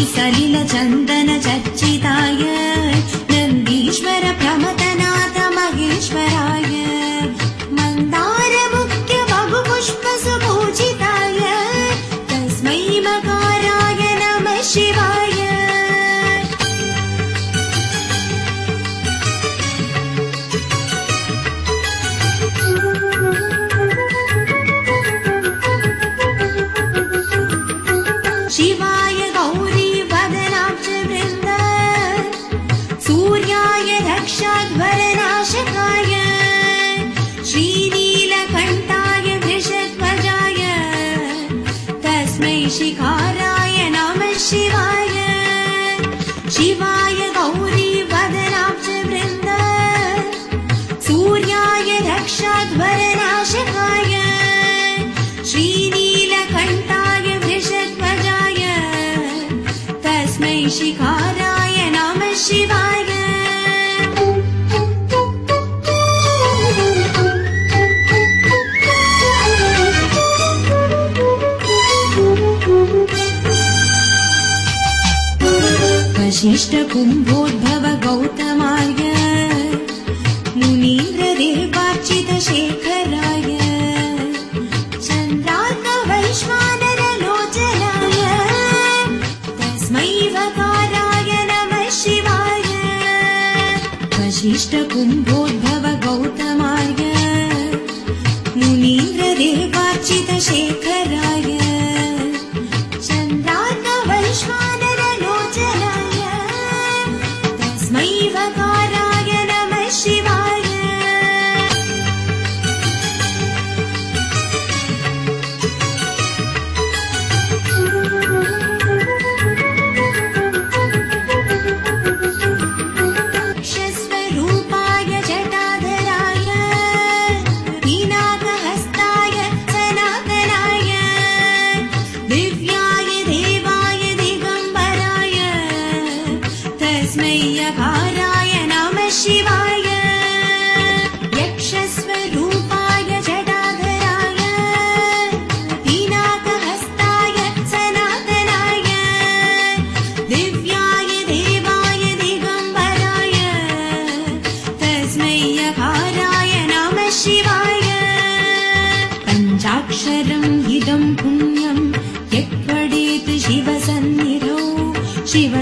सलिल चन्दन चर्चिताय नन्दीश्वर प्रमथनाथ महेश्वराय मन्दार मुख्य बहुपुष्प सुपूजिताय तस्मै मकाराय नमः शिवाय। शिवाय गौरी वदनाब्ज वृन्द सूर्याय रक्षाध्वरनाशकाय श्रीनीलकण्ठाय वृषध्वजाय तस्मै शिखाराय नमः शिवाय। शिवाय गौरी वदनाब्ज वृन्द सूर्याय रक्षाध्वरनाशकाय श्रीनीलकण्ठाय वृषध्वजाय तस्मै शिखाराय नमः शिवाय। वशिष्ठ कुम्भोद्भव गौतमाय मुनीन्द्र देवार्चित शेखराय चन्द्रार्क वैश्वानर लोचनाय तस्मै वकाराय नमः शिवाय। वशिष्ठ कुम्भोद्भव गौतमाय मुनीन्द्र देवार्चित शेखराय चन्द्रार्क वैश्वानर लोचनाय तस्मै वकाराय नमः शिवाय। स्वरूपाय जटाधराय मीनाकहस्ताय सनातनाय दिव्याय देवाय दिगम्बराय तस्मै यकाराय नमः शिवाय। यक्षस्वरूपाय जटाधराय मीनाकहस्ताय सनातनाय दिव्याय देवाय दिगम्बराय तस्मै यकाराय नमः शिवाय। पञ्चाक्षरम् इदं पुण्यं यत् पठेत् शिवसन्निधौ शिव